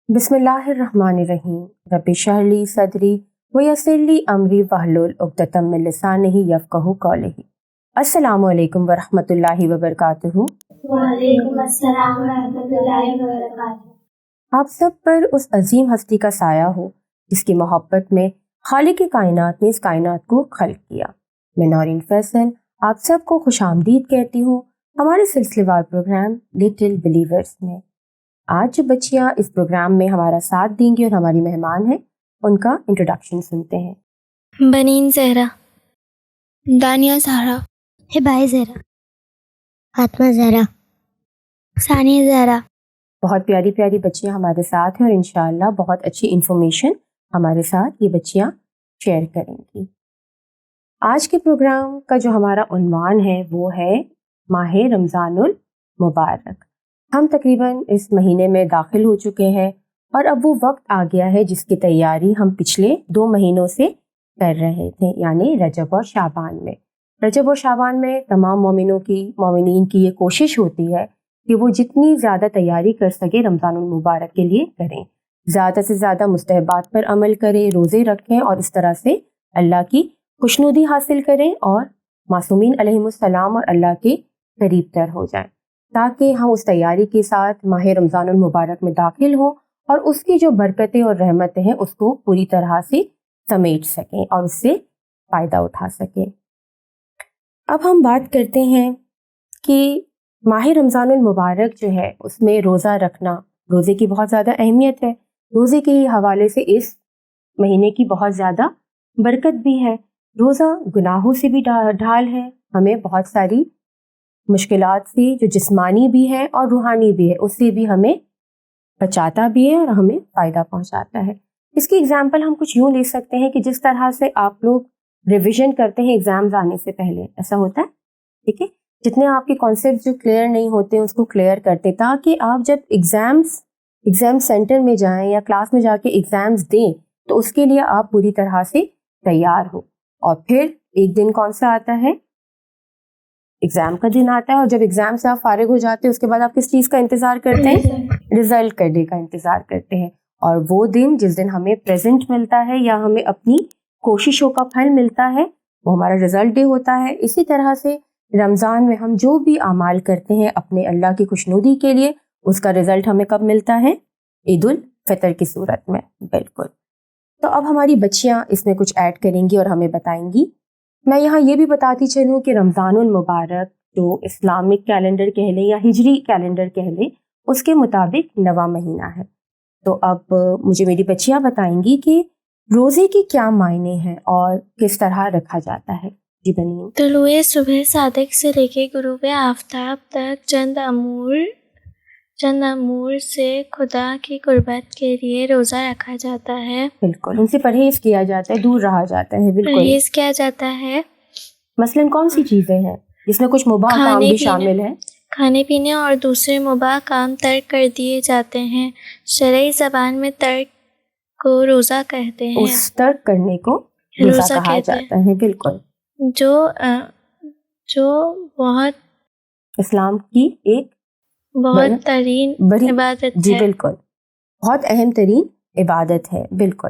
بسم اللہ الرحمن الرحیم رب اشرح لی صدری ویسر لی امری واحلل عقدۃ من لسانی یفقہوا قولی۔ السلام علیکم ورحمۃ اللہ وبرکاتہ۔ وعلیکم السلام ورحمۃ اللہ وبرکاتہ۔ آپ سب پر اس عظیم ہستی کا سایہ ہو جس کی محبت میں خالق کائنات نے اس کائنات کو خلق کیا۔ میں نورین فیصل آپ سب کو خوش آمدید کہتی ہوں ہمارے سلسلے وار پروگرام لٹل بلیورز میں۔ آج جو بچیاں اس پروگرام میں ہمارا ساتھ دیں گی اور ہماری مہمان ہیں، ان کا انٹروڈکشن سنتے ہیں۔ بنین زہرا، دانیہ زہرا، ہبائے زہرا، فاطمہ زہرا، ثانیہ زہرا۔ بہت پیاری پیاری بچیاں ہمارے ساتھ ہیں اور انشاءاللہ بہت اچھی انفارمیشن ہمارے ساتھ یہ بچیاں شیئر کریں گی۔ آج کے پروگرام کا جو ہمارا عنوان ہے وہ ہے ماہ رمضان المبارک۔ ہم تقریباً اس مہینے میں داخل ہو چکے ہیں اور اب وہ وقت آ گیا ہے جس کی تیاری ہم پچھلے 2 مہینوں سے کر رہے تھے، یعنی رجب اور شعبان میں۔ رجب اور شعبان میں تمام مومنین کی یہ کوشش ہوتی ہے کہ وہ جتنی زیادہ تیاری کر سکے رمضان المبارک کے لیے کریں، زیادہ سے زیادہ مستحبات پر عمل کریں، روزے رکھیں اور اس طرح سے اللہ کی خوشنودی حاصل کریں اور معصومین علیہم السلام اور اللہ کے قریب تر ہو جائیں، تاکہ ہم اس تیاری کے ساتھ ماہ رمضان المبارک میں داخل ہوں اور اس کی جو برکتیں اور رحمتیں ہیں اس کو پوری طرح سے سمیٹ سکیں اور اس سے فائدہ اٹھا سکیں۔ اب ہم بات کرتے ہیں کہ ماہ رمضان المبارک جو ہے اس میں روزہ رکھنا، روزے کی بہت زیادہ اہمیت ہے۔ روزے کے حوالے سے اس مہینے کی بہت زیادہ برکت بھی ہے۔ روزہ گناہوں سے بھی ڈھال ہے، ہمیں بہت ساری مشکلات سے جو جسمانی بھی ہے اور روحانی بھی ہے اس سے بھی ہمیں بچاتا بھی ہے اور ہمیں فائدہ پہنچاتا ہے۔ اس کی اگزامپل ہم کچھ یوں لے سکتے ہیں کہ جس طرح سے آپ لوگ ریویژن کرتے ہیں ایگزامز آنے سے پہلے، ایسا ہوتا ہے، ٹھیک ہے، جتنے آپ کے کانسیپٹ جو کلیئر نہیں ہوتے اس کو کلیئر کرتے تاکہ آپ جب ایگزام سینٹر میں جائیں یا کلاس میں جا کے ایگزامز دیں تو اس کے لیے آپ پوری طرح سے تیار ہو۔ اور پھر ایک دن کون سا آتا ہے؟ ایگزام کا دن آتا ہے، اور جب ایگزام سے آپ فارغ ہو جاتے ہیں اس کے بعد آپ کس چیز کا انتظار کرتے ہیں؟ رزلٹ کرنے کا انتظار کرتے ہیں۔ اور وہ دن جس دن ہمیں پریزنٹ ملتا ہے یا ہمیں اپنی کوششوں کا پھل ملتا ہے وہ ہمارا رزلٹ ڈے ہوتا ہے۔ اسی طرح سے رمضان میں ہم جو بھی اعمال کرتے ہیں اپنے اللہ کی خوشنودی کے لیے اس کا رزلٹ ہمیں کب ملتا ہے؟ عید الفطر کی صورت میں۔ بالکل۔ تو اب ہماری بچیاں اس میں کچھ ایڈ کریں گی اور ہمیں بتائیں گی۔ میں یہاں یہ بھی بتاتی چلوں کہ رمضان المبارک جو اسلامک کیلنڈر کہہ لیں یا ہجری کیلنڈر کہہ لیں اس کے مطابق 9واں مہینہ ہے۔ تو اب مجھے میری بچیاں بتائیں گی کہ روزے کے کیا معنی ہیں اور کس طرح رکھا جاتا ہے۔ جی بنین۔ طلوع صبح صادق سے لے کے غروب آفتاب تک چند امور سے خدا کی قربت کے لیے روزہ رکھا جاتا ہے۔ بالکل، ان سے پرہیز کیا جاتا ہے، دور رہا جاتا ہے۔ بالکل، پرہیز کیا جاتا ہے۔ مثلاً کون سی چیزیں ہیں جس میں کچھ مباح کام بھی شامل ہیں؟ کھانے پینے اور دوسرے مباح کام ترک کر دیے جاتے ہیں۔ شرعی زبان میں ترک کو روزہ کہتے ہیں۔ اس ترک کرنے کو روزہ کہا جاتا ہے۔ بالکل، جو بہت اسلام کی ایک بہت ترین عبادت جی ہے۔ بالکل، بہت اہم ترین عبادت ہے۔ بالکل۔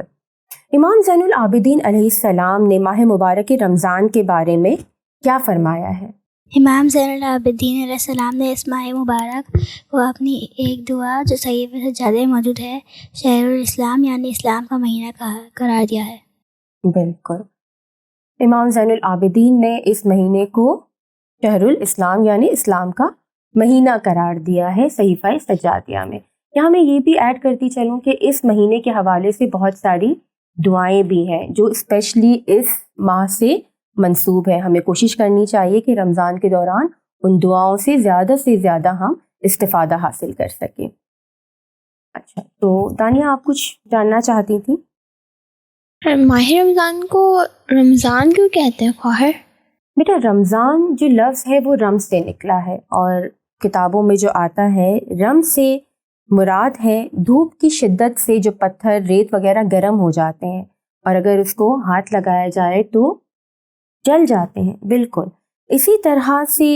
امام زین العابدین علیہ السلام نے ماہ مبارک رمضان کے بارے میں کیا فرمایا ہے؟ امام زین العابدین علیہ السلام نے اس ماہ مبارک کو اپنی ایک دعا جو صحیفہ سجادہ میں موجود ہے شہر الاسلام یعنی اسلام کا مہینہ قرار دیا ہے۔ بالکل، امام زین العابدین نے اس مہینے کو شہر الاسلام یعنی اسلام کا مہینہ قرار دیا ہے صحیفہ سجادیہ میں۔ یہاں میں یہ بھی ایڈ کرتی چلوں کہ اس مہینے کے حوالے سے بہت ساری دعائیں بھی ہیں جو اسپیشلی اس ماہ سے منسوب ہے۔ ہمیں کوشش کرنی چاہیے کہ رمضان کے دوران ان دعاؤں سے زیادہ ہم استفادہ حاصل کر سکیں۔ اچھا، تو دانیہ آپ کچھ جاننا چاہتی تھی؟ ماہ رمضان کو رمضان کیوں کہتے ہیں خواہر؟ بیٹا، رمضان جو لفظ ہے وہ رمز سے نکلا ہے، اور کتابوں میں جو آتا ہے رمز سے مراد ہے دھوپ کی شدت سے جو پتھر ریت وغیرہ گرم ہو جاتے ہیں اور اگر اس کو ہاتھ لگایا جائے تو جل جاتے ہیں۔ بالکل اسی طرح سے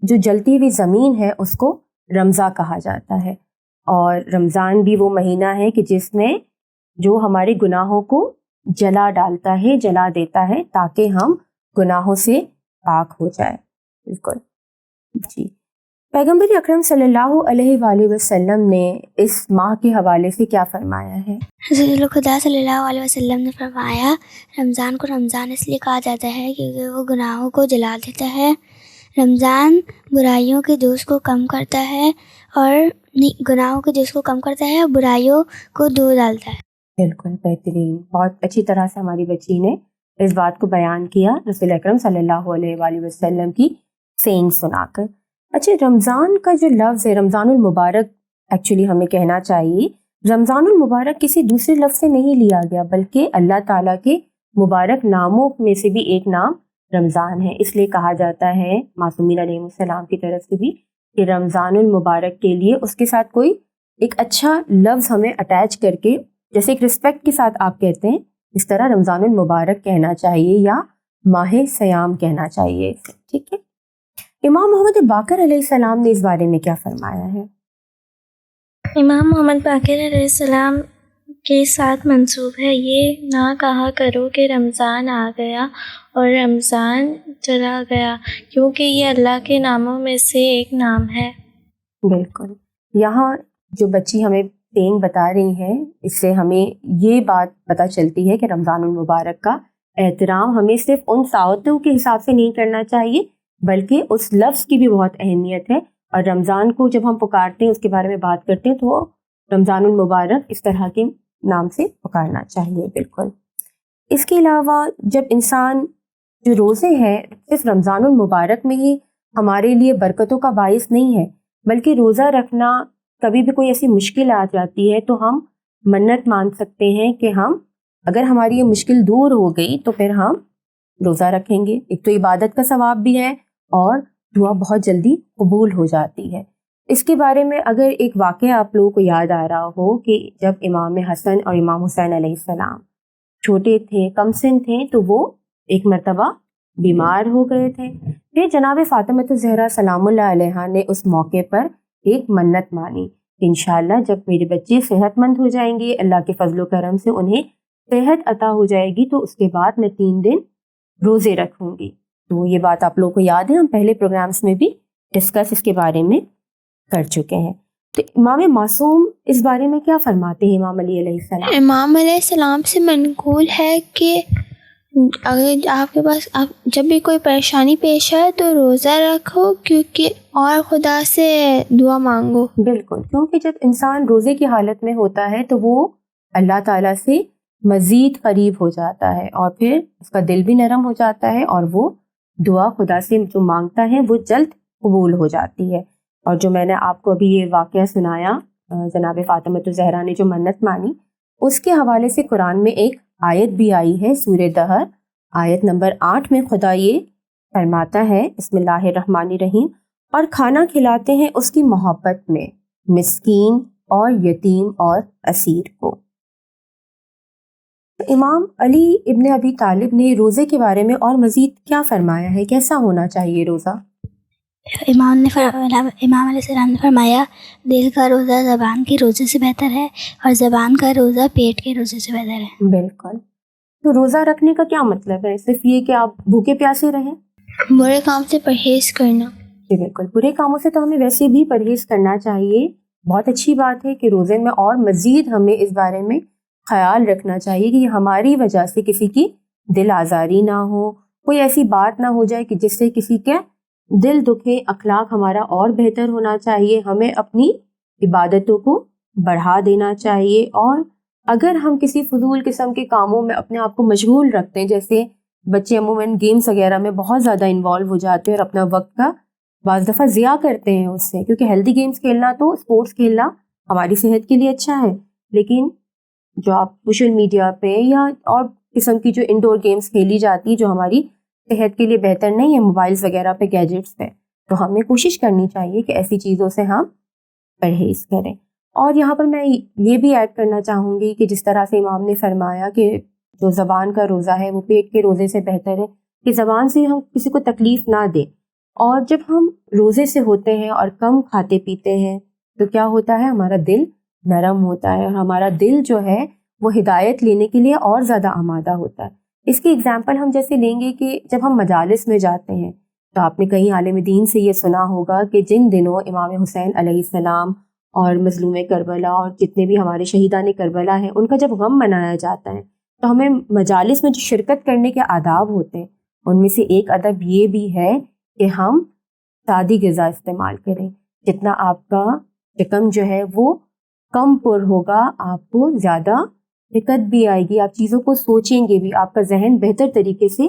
جو جلتی ہوئی زمین ہے اس کو رمضہ کہا جاتا ہے، اور رمضان بھی وہ مہینہ ہے کہ جس میں جو ہمارے گناہوں کو جلا ڈالتا ہے، جلا دیتا ہے، تاکہ ہم گناہوں سے پاک ہو جائے. بالکل جی. پیغمبر اکرم صلی اللہ علیہ وآلہ وسلم نے اس ماہ کے حوالے سے کیا فرمایا ہے؟ رسول خدا صلی اللہ علیہ وسلم نے فرمایا رمضان کو رمضان اس لیے کہا جاتا ہے کیونکہ وہ گناہوں کو جلا دیتا ہے. رمضان برائیوں کے جوش کو کم کرتا ہے اور گناہوں کے جوش کو کم کرتا ہے اور برائیوں کو دور ڈالتا ہے. بالکل بہترین، بہت اچھی طرح سے ہماری بچی نے اس بات کو بیان کیا رسول اکرم صلی اللہ علیہ وآلہ وسلم کی سینگ سنا کر. اچھا، رمضان کا جو لفظ ہے رمضان المبارک، ایکچولی ہمیں کہنا چاہیے رمضان المبارک کسی دوسرے لفظ سے نہیں لیا گیا، بلکہ اللہ تعالیٰ کے مبارک ناموں میں سے بھی ایک نام رمضان ہے. اس لیے کہا جاتا ہے معصومین علیہ السلام کی طرف سے بھی کہ رمضان المبارک کے لیے اس کے ساتھ کوئی ایک اچھا لفظ ہمیں اٹیچ کر کے، جیسے ایک رسپیکٹ کے ساتھ آپ کہتے ہیں، اس طرح رمضان المبارک کہنا چاہیے یا ماہ سیام کہنا چاہیے. ٹھیک ہے. امام محمد باقر علیہ السلام نے اس بارے میں کیا فرمایا ہے؟ امام محمد باقر علیہ السلام کے ساتھ منسوب ہے، یہ نہ کہا کرو کہ رمضان آ گیا اور رمضان چلا گیا، کیونکہ یہ اللہ کے ناموں میں سے ایک نام ہے. بالکل. یہاں جو بچی ہمیں سینگ بتا رہی ہے، اس سے ہمیں یہ بات پتہ چلتی ہے کہ رمضان المبارک کا احترام ہمیں صرف ان ساعتوں کے حساب سے نہیں کرنا چاہیے، بلکہ اس لفظ کی بھی بہت اہمیت ہے. اور رمضان کو جب ہم پکارتے ہیں، اس کے بارے میں بات کرتے ہیں، تو رمضان المبارک اس طرح کے نام سے پکارنا چاہیے. بالکل. اس کے علاوہ جب انسان جو روزے ہیں، صرف رمضان المبارک میں ہی ہمارے لیے برکتوں کا باعث نہیں ہے، بلکہ روزہ رکھنا کبھی بھی کوئی ایسی مشکل آ جاتی ہے تو ہم منت مان سکتے ہیں کہ اگر ہماری یہ مشکل دور ہو گئی تو پھر ہم روزہ رکھیں گے. ایک تو عبادت کا ثواب بھی ہے اور دعا بہت جلدی قبول ہو جاتی ہے. اس کے بارے میں اگر ایک واقعہ آپ لوگوں کو یاد آ رہا ہو کہ جب امام حسن اور امام حسین علیہ السلام چھوٹے تھے، کم سن تھے، تو وہ ایک مرتبہ بیمار ہو گئے تھے. پھر جناب فاطمہ الزہرا سلام اللہ علیہا نے اس موقع پر ایک منت مانی کہ انشاءاللہ جب میرے بچے صحت مند ہو جائیں گے، اللہ کے فضل و کرم سے انہیں صحت عطا ہو جائے گی، تو اس کے بعد میں 3 دن روزے رکھوں گی. تو یہ بات آپ لوگوں کو یاد ہے، ہم پہلے پروگرامز میں بھی ڈسکس اس کے بارے میں کر چکے ہیں. تو امام معصوم اس بارے میں کیا فرماتے ہیں؟ امام علی علیہ السلام. امام علیہ السلام سے منقول ہے کہ اگر آپ کے پاس جب بھی کوئی پریشانی پیش آئے تو روزہ رکھو، کیونکہ اور خدا سے دعا مانگو. بالکل، کیونکہ جب انسان روزے کی حالت میں ہوتا ہے تو وہ اللہ تعالیٰ سے مزید قریب ہو جاتا ہے، اور پھر اس کا دل بھی نرم ہو جاتا ہے، اور وہ دعا خدا سے جو مانگتا ہے وہ جلد قبول ہو جاتی ہے. اور جو میں نے آپ کو ابھی یہ واقعہ سنایا، جناب فاطمہ الزہرا نے جو منت مانی، اس کے حوالے سے قرآن میں ایک آیت بھی آئی ہے، سورہ دہر آیت نمبر 8 میں خدا یہ فرماتا ہے، بسم اللہ الرحمن الرحیم، اور کھانا کھلاتے ہیں اس کی محبت میں مسکین اور یتیم اور اسیر کو. امام علی ابن ابی طالب نے روزے کے بارے میں اور مزید کیا فرمایا ہے؟ کیسا ہونا چاہیے روزہ؟ امام علیہ السلام نے فرمایا دل کا روزہ زبان کے روزے سے بہتر ہے اور زبان کا روزہ پیٹ کے روزے سے بہتر ہے. بالکل. تو روزہ رکھنے کا کیا مطلب ہے؟ صرف یہ کہ آپ بھوکے پیاسے رہیں؟ برے کام سے پرہیز کرنا. جی بالکل، برے کاموں سے تو ہمیں ویسے بھی پرہیز کرنا چاہیے. بہت اچھی بات ہے کہ روزے میں اور مزید ہمیں اس بارے میں خیال رکھنا چاہیے کہ یہ ہماری وجہ سے کسی کی دل آزاری نہ ہو، کوئی ایسی بات نہ ہو جائے کہ جس سے کسی کے دل دکھے. اخلاق ہمارا اور بہتر ہونا چاہیے، ہمیں اپنی عبادتوں کو بڑھا دینا چاہیے. اور اگر ہم کسی فضول قسم کے کاموں میں اپنے آپ کو مشغول رکھتے ہیں، جیسے بچے عموماً گیمز وغیرہ میں بہت زیادہ انوالو ہو جاتے ہیں اور اپنا وقت کا بعض دفعہ ضیاع کرتے ہیں اس سے، کیونکہ ہیلدی گیمز کھیلنا، تو اسپورٹس کھیلنا ہماری صحت کے لیے اچھا ہے، لیکن جو آپ سوشل میڈیا پہ یا اور قسم کی جو انڈور گیمز کھیلی جاتی جو ہماری صحت کے لیے بہتر نہیں ہے، موبائلز وغیرہ پہ، گیجٹس پہ، تو ہمیں کوشش کرنی چاہیے کہ ایسی چیزوں سے ہم پرہیز کریں. اور یہاں پر میں یہ بھی ایڈ کرنا چاہوں گی کہ جس طرح سے امام نے فرمایا کہ جو زبان کا روزہ ہے وہ پیٹ کے روزے سے بہتر ہے، کہ زبان سے ہم کسی کو تکلیف نہ دیں. اور جب ہم روزے سے ہوتے ہیں اور کم کھاتے پیتے ہیں تو کیا ہوتا ہے, ہمارا دل نرم ہوتا ہے اور ہمارا دل جو ہے وہ ہدایت لینے کے لیے اور زیادہ آمادہ ہوتا ہے. اس کی اگزامپل ہم جیسے لیں گے کہ جب ہم مجالس میں جاتے ہیں تو آپ نے کہیں عالم دین سے یہ سنا ہوگا کہ جن دنوں امام حسین علیہ السلام اور مظلوم کربلا اور جتنے بھی ہمارے شہیدان کربلا ہیں ان کا جب غم منایا جاتا ہے تو ہمیں مجالس میں جو شرکت کرنے کے آداب ہوتے ہیں ان میں سے ایک ادب یہ بھی ہے کہ ہم سادی غذا استعمال کریں. جتنا آپ کا شکم جو ہے وہ کم پر ہوگا آپ کو زیادہ دقت بھی آئے گی, آپ چیزوں کو سوچیں گے بھی, آپ کا ذہن بہتر طریقے سے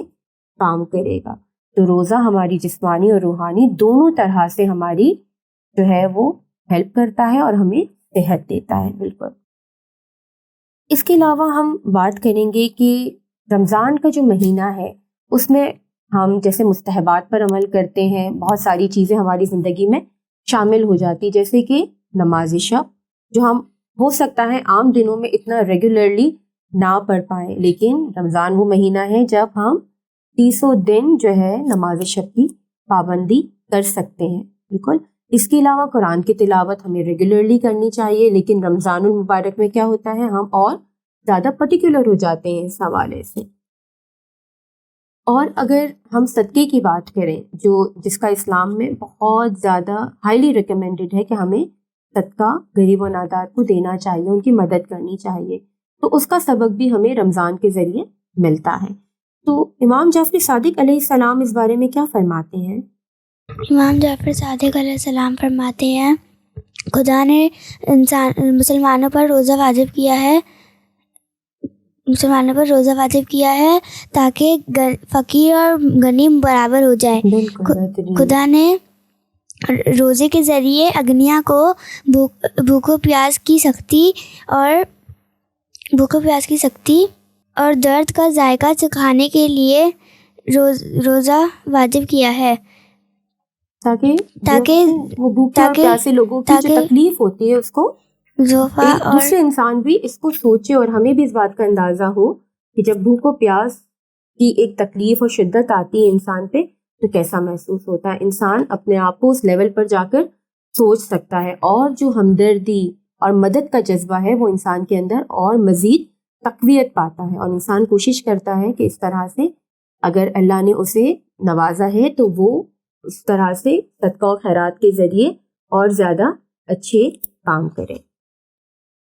کام کرے گا. تو روزہ ہماری جسمانی اور روحانی دونوں طرح سے ہماری جو ہے وہ ہیلپ کرتا ہے اور ہمیں صحت دیتا ہے. بالکل. اس کے علاوہ ہم بات کریں گے کہ رمضان کا جو مہینہ ہے اس میں ہم جیسے مستحبات پر عمل کرتے ہیں, بہت ساری چیزیں ہماری زندگی میں شامل ہو جاتی, جیسے کہ نماز شب جو ہم ہو سکتا ہے عام دنوں میں اتنا ریگولرلی نہ پڑھ پائیں, لیکن رمضان وہ مہینہ ہے جب ہم 30 دن جو ہے نماز شب کی پابندی کر سکتے ہیں. بالکل. اس کے علاوہ قرآن کی تلاوت ہمیں ریگولرلی کرنی چاہیے, لیکن رمضان المبارک میں کیا ہوتا ہے ہم اور زیادہ پرٹیکولر ہو جاتے ہیں اس حوالے سے. اور اگر ہم صدقے کی بات کریں جس کا اسلام میں بہت زیادہ ہائیلی ریکمینڈڈ ہے کہ ہمیں صدقہ غریب و نادار کو دینا چاہیے, ان کی مدد کرنی چاہیے, تو اس کا سبق بھی ہمیں رمضان کے ذریعے ملتا ہے. تو امام جعفر صادق علیہ السلام اس بارے میں کیا فرماتے ہیں؟ امام جعفر صادق علیہ السلام فرماتے ہیں خدا نے مسلمانوں پر روزہ واجب کیا ہے تاکہ فقیر اور غنی برابر ہو جائے. خدا نے روزے کے ذریعے اغنیا کو بھوک و پیاس کی سختی اور درد کا ذائقہ چکھانے کے لیے روزہ واجب کیا ہے تاکہ وہ بھوکے اور پیاسے لوگوں کی جو تکلیف ہوتی ہے اس کو دوسرے انسان بھی اس کو سوچے اور ہمیں بھی اس بات کا اندازہ ہو کہ جب بھوک و پیاس کی ایک تکلیف اور شدت آتی ہے انسان پہ تو کیسا محسوس ہوتا ہے. انسان اپنے آپ کو اس لیول پر جا کر سوچ سکتا ہے, اور جو ہمدردی اور مدد کا جذبہ ہے وہ انسان کے اندر اور مزید تقویت پاتا ہے, اور انسان کوشش کرتا ہے کہ اس طرح سے اگر اللہ نے اسے نوازا ہے تو وہ اس طرح سے صدقہ و خیرات کے ذریعے اور زیادہ اچھے کام کرے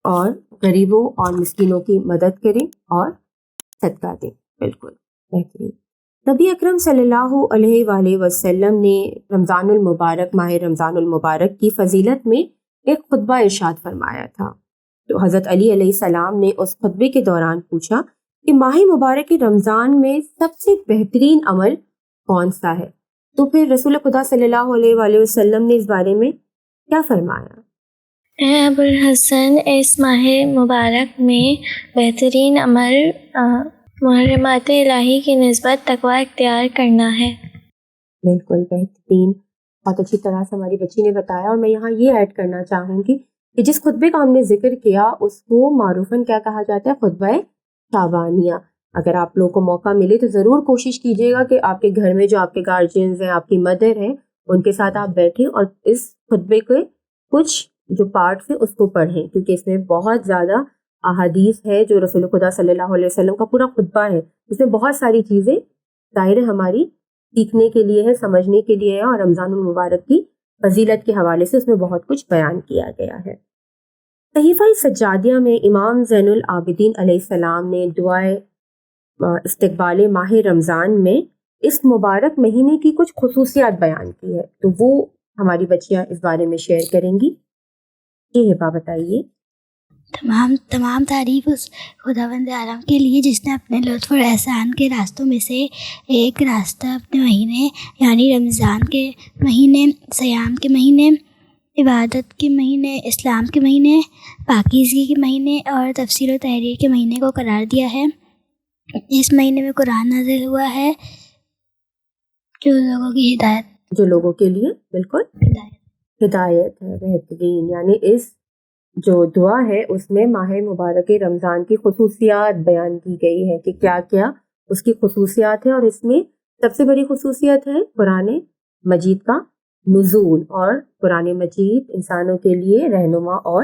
اور غریبوں اور مسکینوں کی مدد کریں اور صدقہ دیں. بالکل بہترین. نبی اکرم صلی اللہ علیہ وآلہ وسلم نے ماہ رمضان المبارک کی فضیلت میں ایک خطبہ ارشاد فرمایا تھا. تو حضرت علی علیہ السلام نے اس خطبے کے دوران پوچھا کہ ماہ مبارک رمضان میں سب سے بہترین عمل کون سا ہے؟ تو پھر رسول خدا صلی اللہ علیہ وآلہ وسلم نے اس بارے میں کیا فرمایا؟ اے ابو الحسن، اس ماہ مبارک میں بہترین عمل محرمات الہی کی نسبت تقوی اختیار کرنا ہے. بالکل بہترین، بہت اچھی طرح سے ہماری بچی نے بتایا. اور میں یہاں یہ ایڈ کرنا چاہوں گی کہ جس خطبے کا ہم نے ذکر کیا اس کو معروفاً کیا کہا جاتا ہے؟ خطبہ شعبانیہ. اگر آپ لوگوں کو موقع ملے تو ضرور کوشش کیجیے گا کہ آپ کے گھر میں جو آپ کے گارجینز ہیں، آپ کی مدر ہیں، ان کے ساتھ آپ بیٹھیں اور اس خطبے کے کچھ جو پارٹس ہیں اس کو پڑھیں، کیونکہ اس میں بہت زیادہ احادیث ہے جو رسول خدا صلی اللہ علیہ وسلم کا پورا خطبہ ہے. اس میں بہت ساری چیزیں ظاہر ہماری سیکھنے کے لیے ہے، سمجھنے کے لیے ہے، اور رمضان المبارک کی فضیلت کے حوالے سے اس میں بہت کچھ بیان کیا گیا ہے. صحیفہ سجادیہ میں امام زین العابدین علیہ السلام نے دعائے استقبال ماہ رمضان میں اس مبارک مہینے کی کچھ خصوصیات بیان کی ہے، تو وہ ہماری بچیاں اس بارے میں شیئر کریں گی. جی ہبا بتائیے. تمام تعریف اس خداوند عالم کے لیے جس نے اپنے لطف اور احسان کے راستوں میں سے ایک راستہ اپنے مہینے یعنی رمضان کے مہینے، سیام کے مہینے، عبادت کے مہینے، اسلام کے مہینے، پاکیزگی کے مہینے اور تفسیر و تحریر کے مہینے کو قرار دیا ہے. اس مہینے میں قرآن نازل ہوا ہے جو لوگوں کے لیے بالکل ہدایت ہے. بہترین. یعنی اس جو دعا ہے اس میں ماہ مبارک رمضان کی خصوصیات بیان کی گئی ہے کہ کیا کیا اس کی خصوصیات ہیں، اور اس میں سب سے بڑی خصوصیت ہے قرآن مجید کا نزول اور قرآن مجید انسانوں کے لیے رہنما اور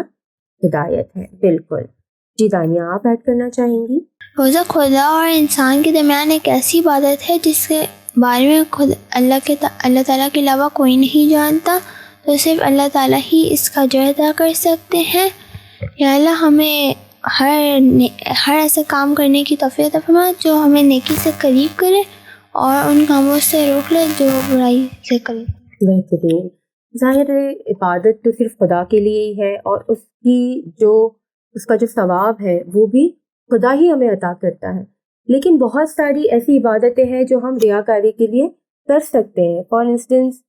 ہدایت ہے. بالکل. جی دانیہ آپ ایڈ کرنا چاہیں گی؟ روزہ خدا اور انسان کے درمیان ایک ایسی عبادت ہے جس کے بارے میں خود اللہ تعالیٰ کے علاوہ کوئی نہیں جانتا، تو صرف اللہ تعالیٰ ہی اس کا اجر ادا کر سکتے ہیں. یا اللہ ہمیں ہر ایسے کام کرنے کی توفیق عطا فرما جو ہمیں نیکی سے قریب کرے اور ان کاموں سے روک لے جو برائی سے کرے. بہترین. ظاہر ہے عبادت تو صرف خدا کے لیے ہی ہے، اور اس کا جو ثواب ہے وہ بھی خدا ہی ہمیں عطا کرتا ہے. لیکن بہت ساری ایسی عبادتیں ہیں جو ہم ریاکاری کے لیے کر سکتے ہیں. فار انسٹنس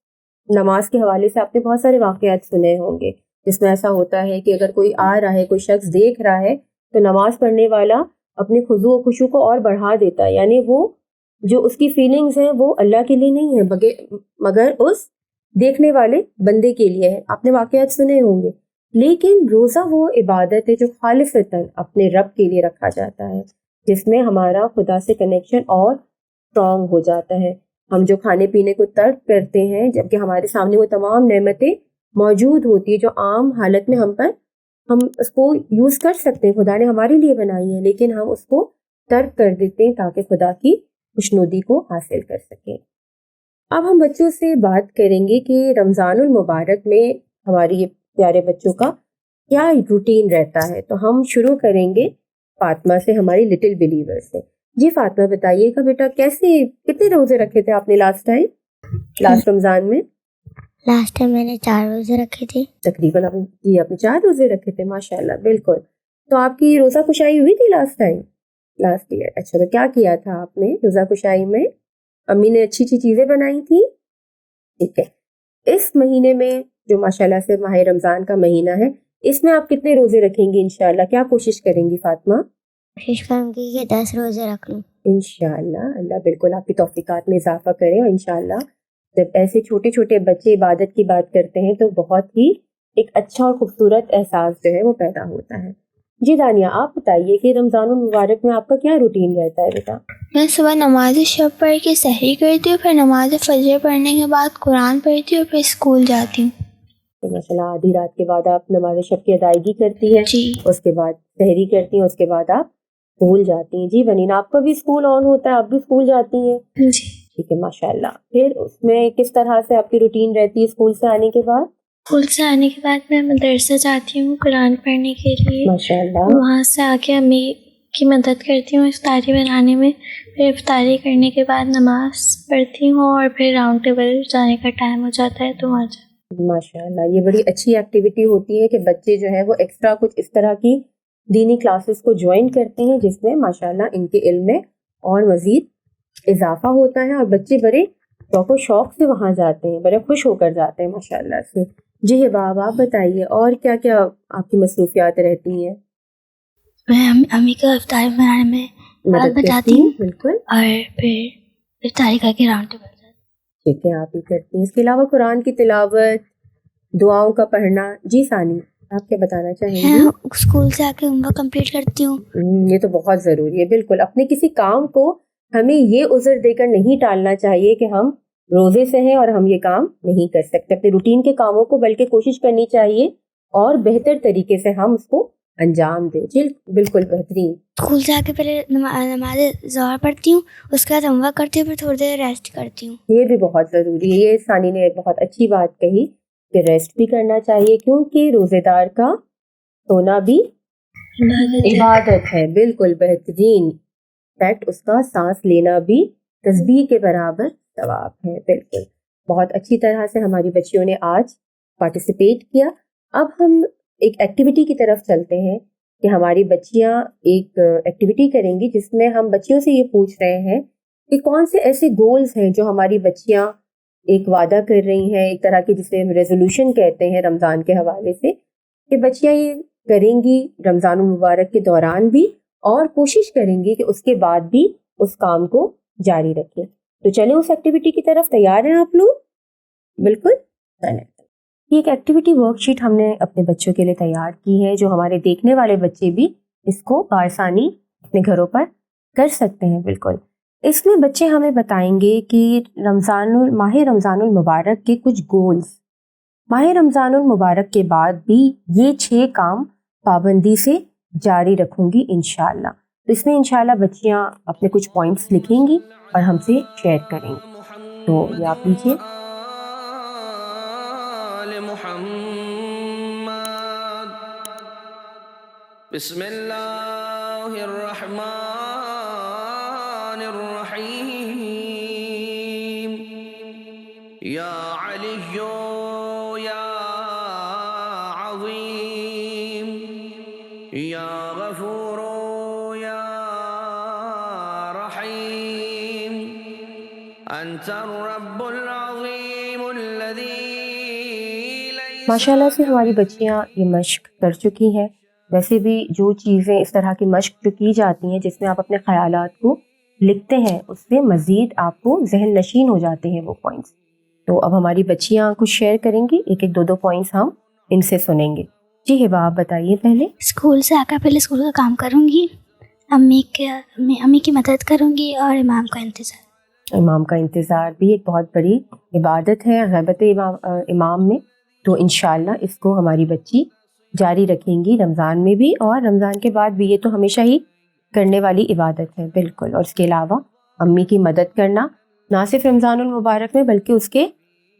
نماز کے حوالے سے آپ نے بہت سارے واقعات سنے ہوں گے جس میں ایسا ہوتا ہے کہ اگر کوئی آ رہا ہے، کوئی شخص دیکھ رہا ہے، تو نماز پڑھنے والا اپنے خضوع و خشوع کو اور بڑھا دیتا ہے. یعنی وہ جو اس کی فیلنگز ہیں وہ اللہ کے لیے نہیں ہے مگر اس دیکھنے والے بندے کے لیے ہے. آپ نے واقعات سنے ہوں گے. لیکن روزہ وہ عبادت ہے جو خالصتاً اپنے رب کے لیے رکھا جاتا ہے، جس میں ہمارا خدا سے کنیکشن اور اسٹرانگ ہو جاتا ہے. ہم جو کھانے پینے کو ترک کرتے ہیں جبکہ ہمارے سامنے وہ تمام نعمتیں موجود ہوتی ہیں جو عام حالت میں ہم اس کو یوز کر سکتے ہیں، خدا نے ہمارے لیے بنائی ہے، لیکن ہم اس کو ترک کر دیتے ہیں تاکہ خدا کی خوشنودی کو حاصل کر سکیں. اب ہم بچوں سے بات کریں گے کہ رمضان المبارک میں ہماری پیارے بچوں کا کیا روٹین رہتا ہے. تو ہم شروع کریں گے فاطمہ سے، ہماری لٹل بلیور سے. جی فاطمہ بتائیے گا بیٹا کتنے روزے رکھے تھے آپ نے لاسٹ رمضان میں؟ لاسٹ ٹائم میں نے 4 روزے رکھے تھے تقریباً. جی آپ نے 4 روزے رکھے تھے، ماشاء اللہ. بالکل. تو آپ کی روزہ کشائی ہوئی تھی لاسٹ ایئر؟ اچھا، تو کیا کیا تھا آپ نے روزہ کشائی میں؟ امی نے اچھی چیزیں بنائی تھی؟ ٹھیک ہے. اس مہینے میں جو ماشاء اللہ سے ماہ رمضان کا مہینہ ہے، اس میں آپ کتنے روزے رکھیں گی انشاءاللہ؟ کیا کوشش کریں گی فاطمہ؟ کوشش کروں گی کہ 10 روزے رکھ لوں انشاءاللہ. اللہ بالکل آپ کی توفیقات میں اضافہ کرے. اور انشاءاللہ جب ایسے چھوٹے چھوٹے بچے عبادت کی بات کرتے ہیں تو بہت ہی ایک اچھا اور خوبصورت احساس جو ہے وہ پیدا ہوتا ہے. جی دانیہ آپ بتائیے کہ رمضان المبارک میں آپ کا کیا روٹین رہتا ہے بیٹا؟ میں صبح نماز شب پڑھ کے سحری کرتی ہوں، پھر نماز فجر پڑھنے کے بعد قرآن پڑھتی ہوں، پھر اسکول جاتی ہوں. تو ماشاء اللہ آدھی رات کے بعد آپ نماز شب کی ادائیگی کرتی ہیں، جی. اس کے بعد سحری کرتی ہیں، اس کے بعد آپ اسکول جاتی ہیں. جی بنین آپ کا بھی اسکول آن ہوتا ہے، آپ بھی اسکول جاتی ہیں؟ جی. ٹھیک ہے ماشاء اللہ. پھر اس میں کس طرح سے آپ کی روٹین رہتی ہے اسکول سے آنے کے بعد؟ اسکول سے آنے کے بعد میں مدرسہ جاتی ہوں قرآن پڑھنے کے لیے. ماشاء اللہ. وہاں سے آ کے امی کی مدد کرتی ہوں افطاری بنانے میں. پھر افطاری کرنے کے بعد نماز پڑھتی ہوں اور پھر راؤنڈ ٹیبل جانے کا ٹائم ہو جاتا ہے تو وہاں جاتی ہوں. ماشاء اللہ یہ بڑی اچھی ایکٹیویٹی ہوتی ہے کہ بچے جو ہے وہ ایکسٹرا کچھ اس طرح کی دینی کلاسز کو جوائن کرتے ہیں جس میں ماشاء اللہ ان کے علم میں اور مزید اضافہ ہوتا ہے، اور بچے بڑے شوق و شوق سے وہاں جاتے ہیں، بڑے خوش ہو کر جاتے ہیں ماشاء اللہ سے. جی حباب آپ بتائیے اور کیا کیا آپ کی مصروفیات رہتی ہیں؟ میں امی کو افطاری بنانے میں مدد بتاتی ہوں بالکل، اور پھر افطاری کر کے راؤنڈ ٹیبل جاتی ہوں. ٹھیک ہے آپ ہی کرتی ہیں. اس کے علاوہ قرآن کی تلاوت، دعاؤں کا پڑھنا. جی ثانی آپ کیا بتانا چاہیں گی؟ میں اسکول سے آ کے ہوم ورک کمپلیٹ کرتی ہوں. یہ تو بہت ضروری ہے. بالکل اپنے کسی کام کو ہمیں یہ عذر دے کر نہیں ٹالنا چاہیے کہ ہم روزے سے ہیں اور ہم یہ کام نہیں کر سکتے. اپنے روٹین کے کاموں کو بلکہ کوشش کرنی چاہیے اور بہتر طریقے سے ہم اس کو انجام دیں. جی بالکل بہترین. اسکول سے آ کے پہلے نماز ظہر پڑھتی ہوں، اس کے بعد ہوم ورک کرتی ہوں، پھر تھوڑی دیر ریسٹ کرتی ہوں. یہ بھی بہت ضروری ہے. یہ ثانی نے ایک بہت اچھی بات کہی کہ ریسٹ بھی کرنا چاہیے کیونکہ روزے دار کا سونا بھی عبادت ہے. بالکل بہترین. فیکٹ اس کا سانس لینا بھی تسبیح کے برابر ثواب ہے. بالکل بہت اچھی طرح سے ہماری بچیوں نے آج پارٹیسپیٹ کیا. اب ہم ایک ایکٹیویٹی کی طرف چلتے ہیں کہ ہماری بچیاں ایک ایکٹیویٹی کریں گی جس میں ہم بچیوں سے یہ پوچھ رہے ہیں کہ کون سے ایسے گولز ہیں جو ہماری بچیاں ایک وعدہ کر رہی ہیں، ایک طرح کی جسے ہم ریزولوشن کہتے ہیں رمضان کے حوالے سے، کہ بچیاں یہ کریں گی رمضان المبارک کے دوران بھی اور کوشش کریں گی کہ اس کے بعد بھی اس کام کو جاری رکھیں. تو چلیں اس ایکٹیویٹی کی طرف. تیار ہیں آپ لوگ؟ بالکل. یہ ایک ایکٹیویٹی ورک شیٹ ہم نے اپنے بچوں کے لیے تیار کی ہے جو ہمارے دیکھنے والے بچے بھی اس کو بآسانی اپنے گھروں پر کر سکتے ہیں. بالکل. اس میں بچے ہمیں بتائیں گے کہ ماہ رمضان المبارک کے کچھ گولز، ماہ رمضان المبارک کے بعد بھی یہ 6 کام پابندی سے جاری رکھوں گی انشاءاللہ. تو اس میں انشاءاللہ بچیاں اپنے کچھ پوائنٹس لکھیں گی اور ہم سے شیئر کریں گی. تو یہ آپ لیجیے. بسم اللہ الرحمن الرحیم. یا علی یا عظیم یا غفور یا رحیم انت الرب العظیم الذی ماشاءاللہ سے ہماری بچیاں یہ مشق کر چکی ہیں. ویسے بھی جو چیزیں اس طرح کی مشق جو کی جاتی ہیں جس میں آپ اپنے خیالات کو لکھتے ہیں، اس سے مزید آپ کو ذہن نشین ہو جاتے ہیں وہ پوائنٹس. تو اب ہماری بچیاں کچھ شیئر کریں گی، ایک ایک 2 پوائنٹس ہم ان سے سنیں گے. جی ہبا آپ بتائیے پہلے. اسکول سے آ کر پہلے اسکول کا کام کروں گی، امی کی مدد کروں گی، اور امام کا انتظار. امام کا انتظار بھی ایک بہت بڑی عبادت ہے غیبت امام میں. تو انشاءاللہ اس کو ہماری بچی جاری رکھیں گی رمضان میں بھی اور رمضان کے بعد بھی. یہ تو ہمیشہ ہی کرنے والی عبادت ہے بالکل. اور اس کے علاوہ امی کی مدد کرنا نہ صرف رمضان المبارک میں بلکہ اس کے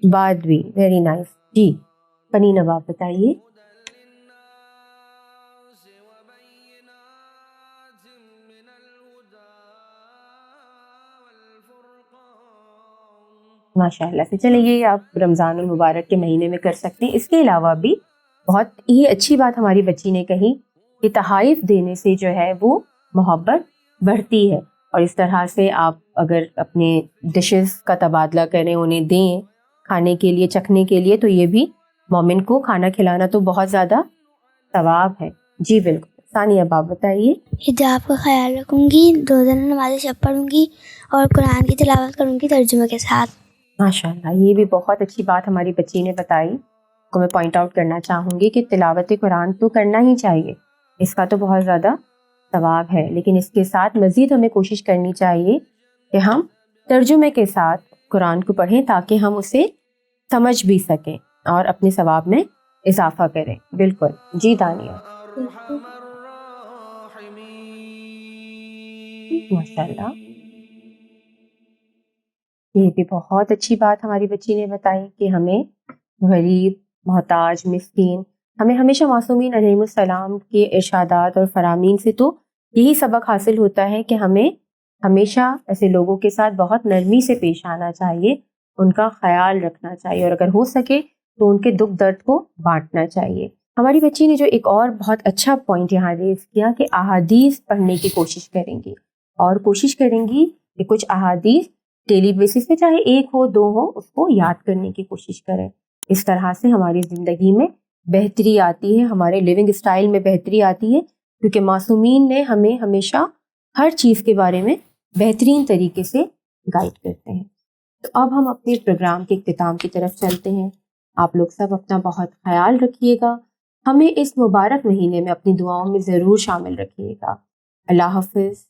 بعد بھی. Very nice. جی پنین اب آپ بتائیے. ماشاء اللہ سے. چلیں یہ آپ رمضان المبارک کے مہینے میں کر سکتے ہیں. اس کے علاوہ بھی بہت ہی اچھی بات ہماری بچی نے کہی کہ تحائف دینے سے جو ہے وہ محبت بڑھتی ہے. اور اس طرح سے آپ اگر اپنے ڈشز کا تبادلہ کریں، انہیں دیں کھانے کے لیے، چکھنے کے لیے، تو یہ بھی مومن کو کھانا کھلانا تو بہت زیادہ ثواب ہے. جی بالکل. ثانیہ اب آپ بتائیے. حجاب کا خیال رکھوں گی، روزانہ نماز شب پڑھوں گی، اور قرآن کی تلاوت کروں گی ترجمے کے ساتھ. ماشاء اللہ یہ بھی بہت اچھی بات ہماری بچی نے بتائی. کو میں پوائنٹ آؤٹ کرنا چاہوں گی کہ تلاوت قرآن تو کرنا ہی چاہیے، اس کا تو بہت زیادہ ثواب ہے، لیکن اس کے ساتھ مزید ہمیں کوشش کرنی چاہیے کہ ہم ترجمے کے ساتھ قرآن کو پڑھیں تاکہ ہم اسے سمجھ بھی سکیں اور اپنے ثواب میں اضافہ کریں. بالکل. جی دانیہ. ماشاء اللہ یہ بھی بہت اچھی بات ہماری بچی نے بتائی کہ ہمیں غریب، محتاج، مسکین، ہمیں ہمیشہ معصومین علیہم السلام کے ارشادات اور فرامین سے تو یہی سبق حاصل ہوتا ہے کہ ہمیں ہمیشہ ایسے لوگوں کے ساتھ بہت نرمی سے پیش آنا چاہیے، ان کا خیال رکھنا چاہیے، اور اگر ہو سکے تو ان کے دکھ درد کو بانٹنا چاہیے. ہماری بچی نے جو ایک اور بہت اچھا پوائنٹ یہاں ریز کیا کہ احادیث پڑھنے کی کوشش کریں گی، اور کوشش کریں گی کہ کچھ احادیث ڈیلی بیسس پہ چاہے 1 ہو 2 ہو اس کو یاد کرنے کی کوشش کریں. اس طرح سے ہماری زندگی میں بہتری آتی ہے، ہمارے لیونگ اسٹائل میں بہتری آتی ہے، کیونکہ معصومین نے ہمیں ہمیشہ ہر چیز کے بارے میں بہترین طریقے سے گائیڈ کرتے ہیں. تو اب ہم اپنے پروگرام کے اختتام کی طرف چلتے ہیں. آپ لوگ سب اپنا بہت خیال رکھیے گا، ہمیں اس مبارک مہینے میں اپنی دعاؤں میں ضرور شامل رکھیے گا. اللہ حافظ.